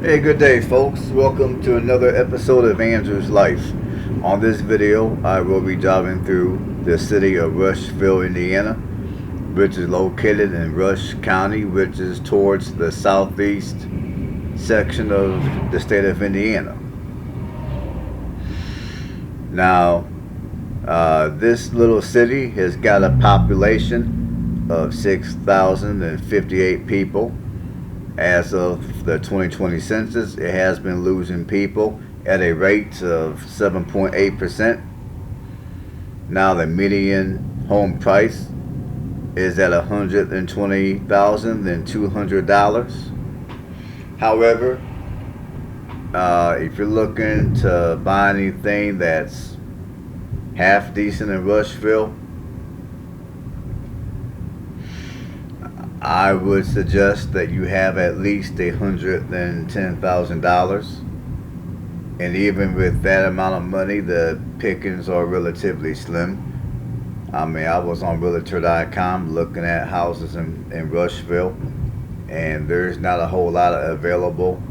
Hey, good day, folks. Welcome to another episode of Andrew's Life. On this video, I will be driving through the city of Rushville, Indiana, which is located in Rush County, which is towards the southeast section of the state of Indiana. Now, this little city has got a population of 6,058 people. As of the 2020 census, it has been losing people at a rate of 7.8%. Now the median home price is at $120,200. However, if you're looking to buy anything that's half decent in Rushville, I would suggest that you have at least $110,000. And even with that amount of money, the pickings are relatively slim. I mean, I was on realtor.com looking at houses in Rushville, and there's not a whole lot available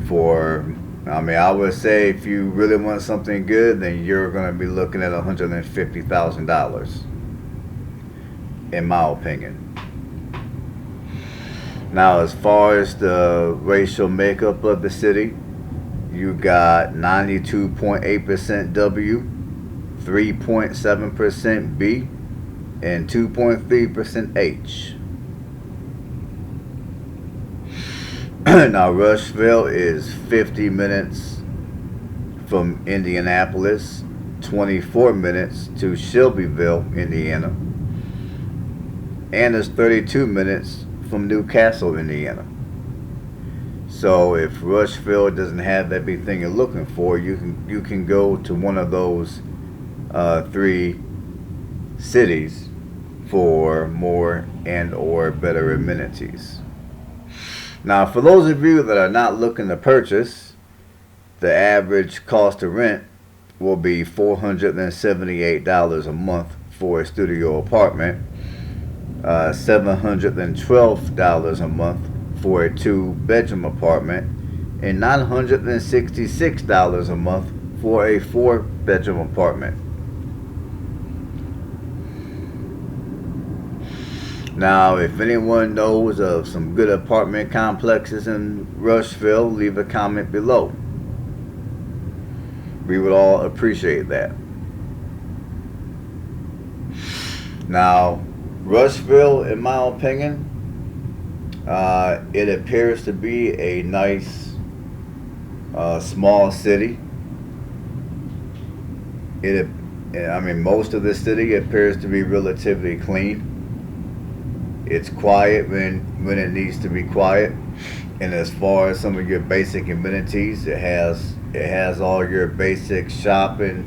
for, I would say if you really want something good, then you're going to be looking at $150,000. In my opinion. Now, as far as the racial makeup of the city, you got 92.8% W, 3.7% B, and 2.3% H. Now, Rushville is 50 minutes from Indianapolis, 24 minutes to Shelbyville, Indiana, and it's 32 minutes from Newcastle, Indiana. So if Rushville doesn't have everything you're looking for, you can go to one of those three cities for more and or better amenities. Now, for those of you that are not looking to purchase, the average cost of rent will be $478 a month for a studio apartment, $712 a month for a 2-bedroom apartment, and $966 a month for a 4-bedroom apartment. Now, if anyone knows of some good apartment complexes in Rushville, leave a comment below. We would all appreciate that. Now, Rushville, in my opinion, it appears to be a nice, small city. Most of the city appears to be relatively clean. It's quiet when it needs to be quiet, and as far as some of your basic amenities, it has all your basic shopping.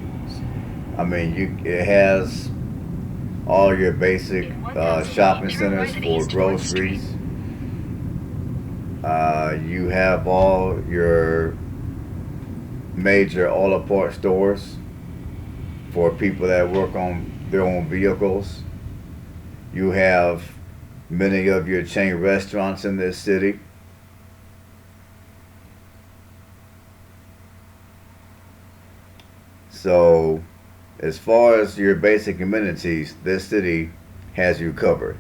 It has all your basic shopping centers for groceries. You have all your major auto parts stores for people that work on their own vehicles. You have many of your chain restaurants in this city. So, as far as your basic amenities, this city has you covered.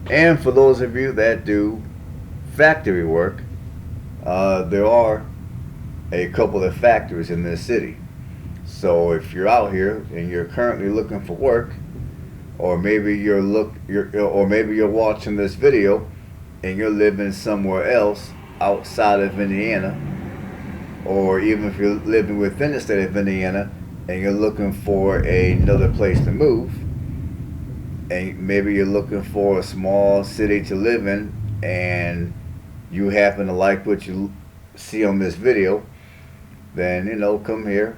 And for those of you that do factory work, there are a couple of factories in this city. So if you're out here and you're currently looking for work, or maybe you're watching this video and you're living somewhere else outside of Indiana, or even if you're living within the state of Indiana and you're looking for another place to move, and maybe you're looking for a small city to live in, and you happen to like what you see on this video, then come here,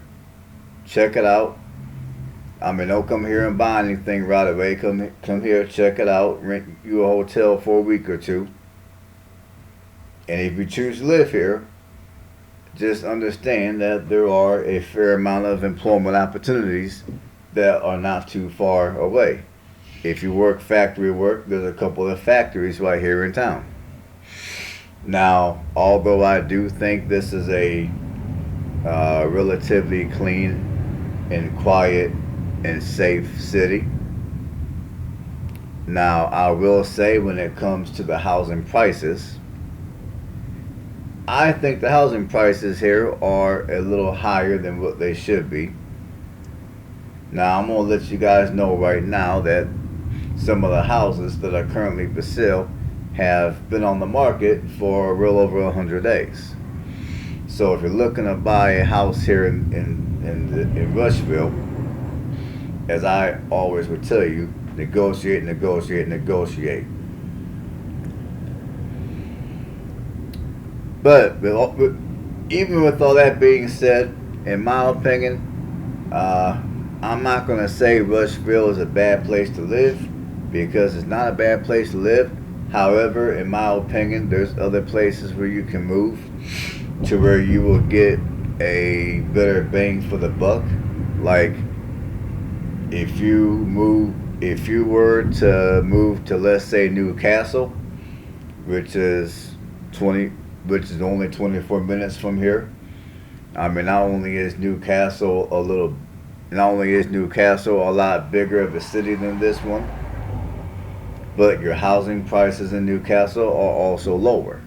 check it out. Don't come here and buy anything right away. Come here, check it out, rent you a hotel for a week or two. And if you choose to live here, just understand that there are a fair amount of employment opportunities that are not too far away. If you work factory work, there's a couple of factories right here in town. Now, although I do think this is a relatively clean and quiet and safe city, now I will say when it comes to the housing prices, I think the housing prices here are a little higher than what they should be. Now, I'm going to let you guys know right now that some of the houses that are currently for sale have been on the market for well over 100 days. So if you're looking to buy a house here in Rushville, as I always would tell you, negotiate, negotiate, negotiate. But even with all that being said, in my opinion, I'm not going to say Rushville is a bad place to live because it's not a bad place to live. However, in my opinion, there's other places where you can move to where you will get a better bang for the buck. Like if you were to move to, let's say, Newcastle, which is 20, which is only 24 minutes from here. I mean, not only is Newcastle a lot bigger of a city than this one, but your housing prices in Newcastle are also lower.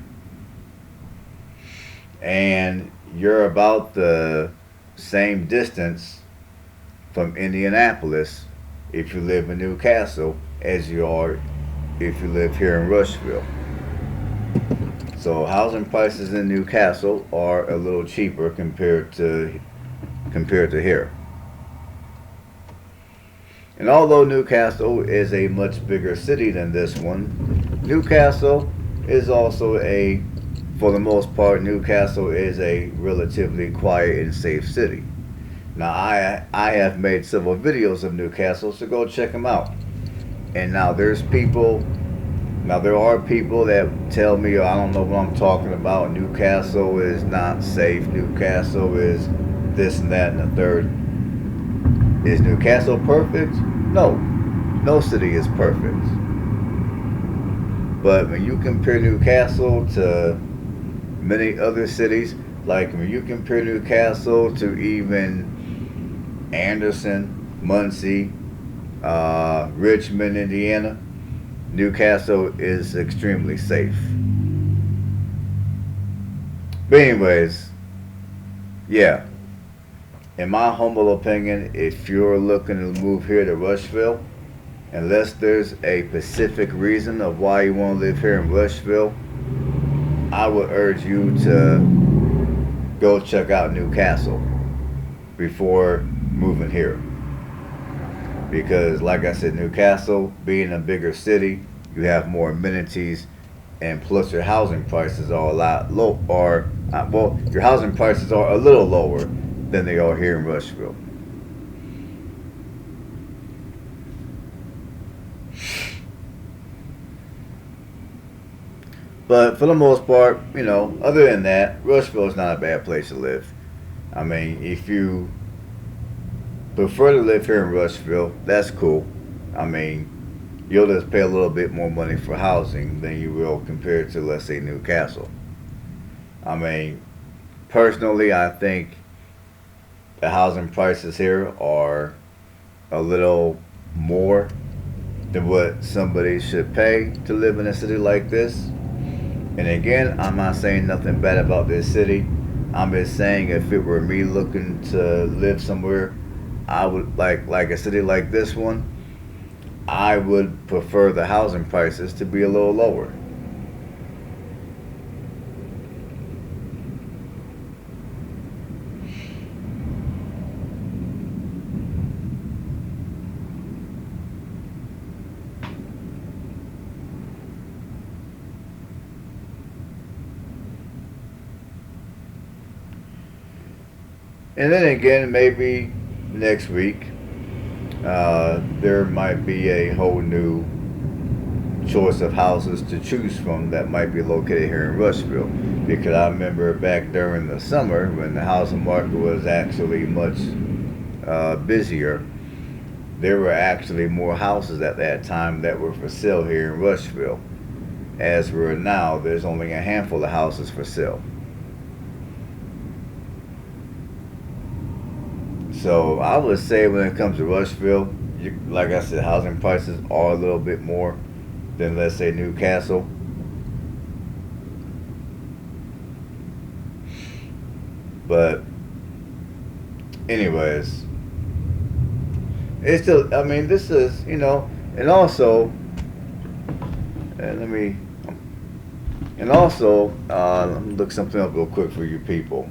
And you're about the same distance from Indianapolis if you live in Newcastle as you are if you live here in Rushville. So housing prices in Newcastle are a little cheaper compared to here. And although Newcastle is a much bigger city than this one, Newcastle is also for the most part, Newcastle is a relatively quiet and safe city. Now, I have made several videos of Newcastle, so go check them out. And now there are people that tell me, oh, I don't know what I'm talking about. Newcastle is not safe. Newcastle is this and that and the third. Is Newcastle perfect? No. No city is perfect. But when you compare Newcastle to many other cities, like when you compare Newcastle to even Anderson, Muncie, Richmond, Indiana, Newcastle is extremely safe. But anyways, yeah. In my humble opinion, if you're looking to move here to Rushville, unless there's a specific reason of why you want to live here in Rushville, I would urge you to go check out Newcastle before moving here. Because like I said, Newcastle being a bigger city, you have more amenities, and plus your housing prices are a lot low, your housing prices are a little lower than they are here in Rushville. But for the most part, other than that, Rushville is not a bad place to live. I mean, if you prefer to live here in Rushville, that's cool. I mean, you'll just pay a little bit more money for housing than you will compared to, let's say, Newcastle. I mean, personally, I think the housing prices here are a little more than what somebody should pay to live in a city like this. And again, I'm not saying nothing bad about this city. I'm just saying if it were me looking to live somewhere, I would like a city like this one, I would prefer the housing prices to be a little lower. And then again, maybe next week, there might be a whole new choice of houses to choose from that might be located here in Rushville. Because I remember back during the summer when the housing market was actually much busier, there were actually more houses at that time that were for sale here in Rushville. As for now, there's only a handful of houses for sale. So I would say when it comes to Rushville, like I said, housing prices are a little bit more than, let's say, Newcastle. But anyways, it's still, I mean, this is, and also, and let me, and also, let me look something up real quick for you people.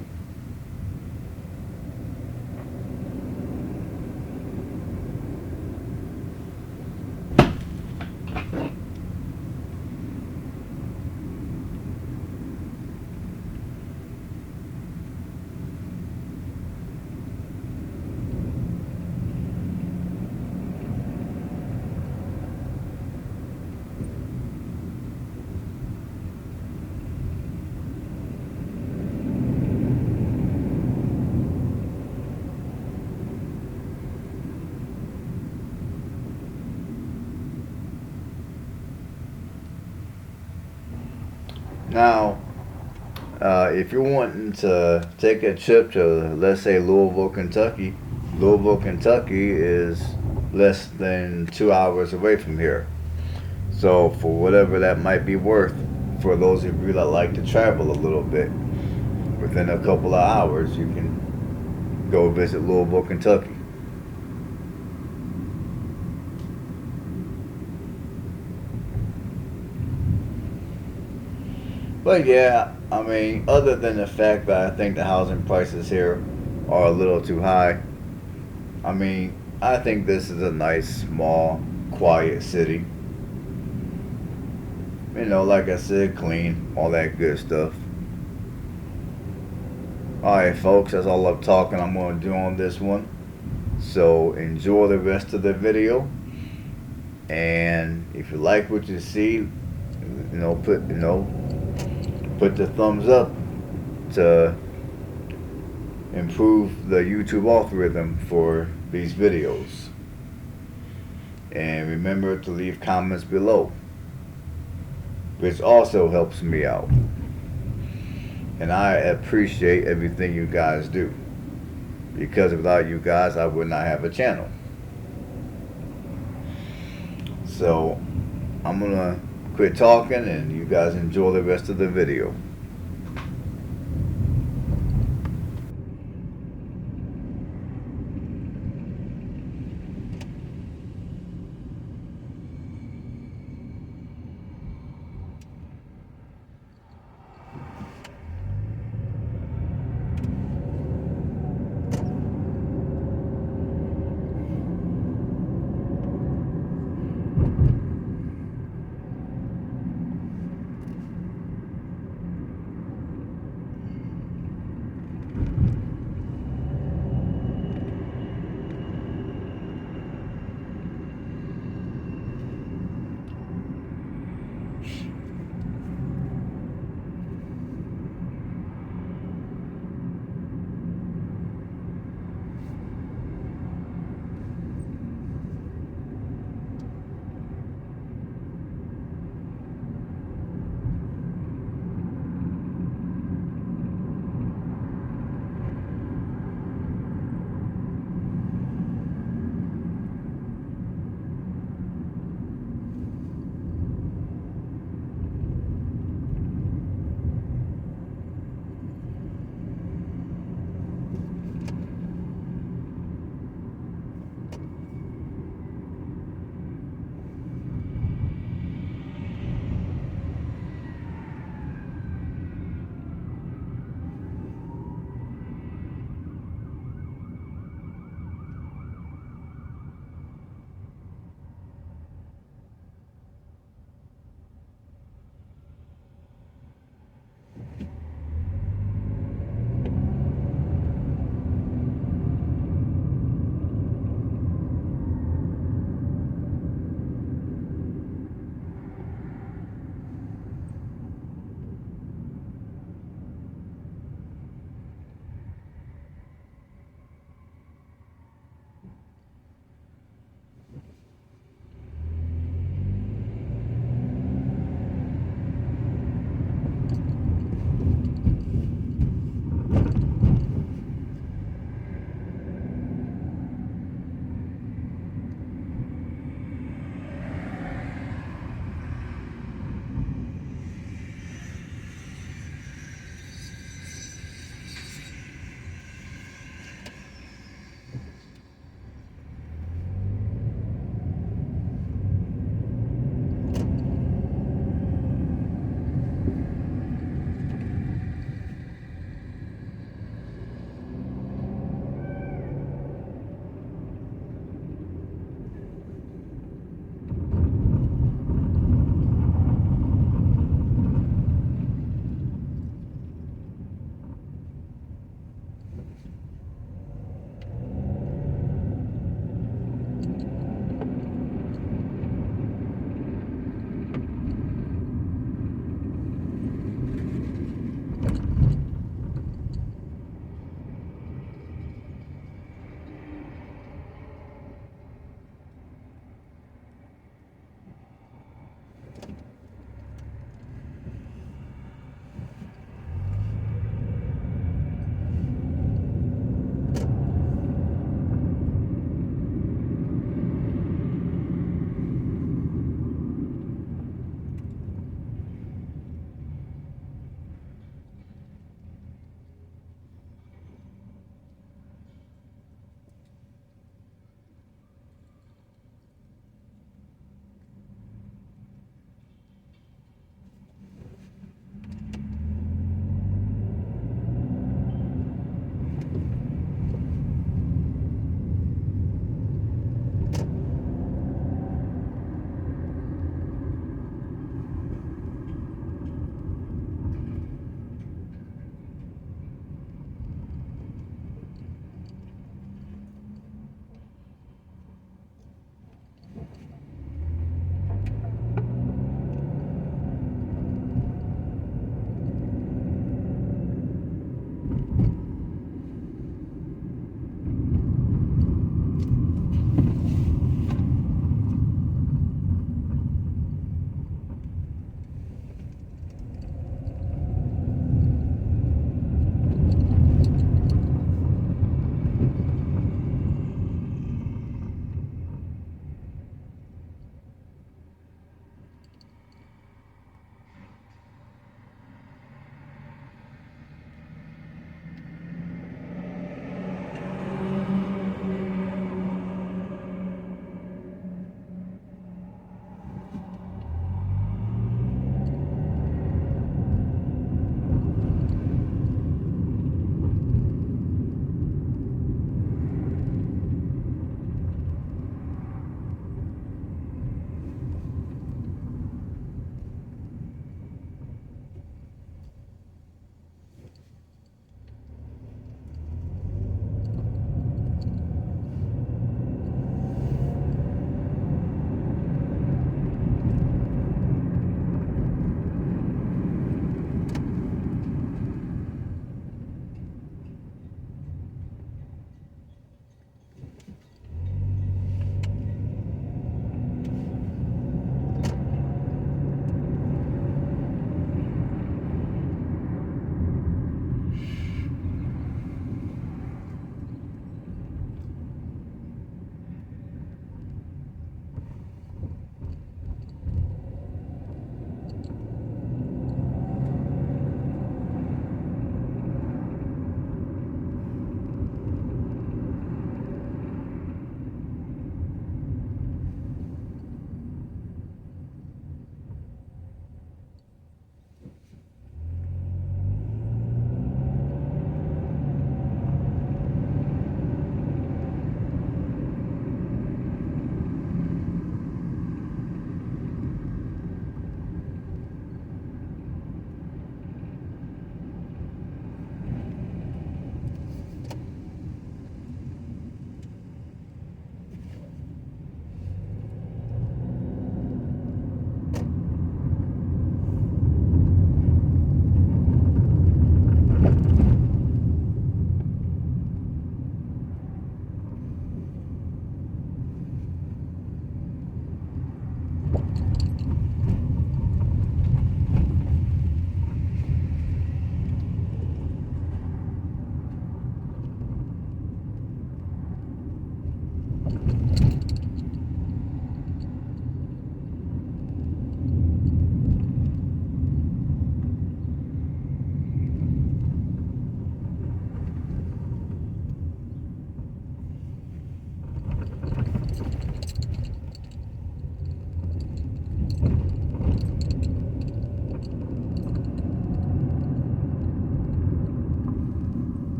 Now, if you're wanting to take a trip to, let's say, Louisville, Kentucky is less than 2 hours away from here. So, for whatever that might be worth, for those of you that like to travel a little bit, within a couple of hours, you can go visit Louisville, Kentucky. But yeah, I mean, other than the fact that I think the housing prices here are a little too high, I mean, I think this is a nice, small, quiet city. Like I said, clean, all that good stuff. Alright, folks, that's all I'm talking I'm going to do on this one. So enjoy the rest of the video. And if you like what you see, put the thumbs up to improve the YouTube algorithm for these videos. And remember to leave comments below, which also helps me out. And I appreciate everything you guys do, because without you guys I would not have a channel. So I'm gonna quit talking and you guys enjoy the rest of the video.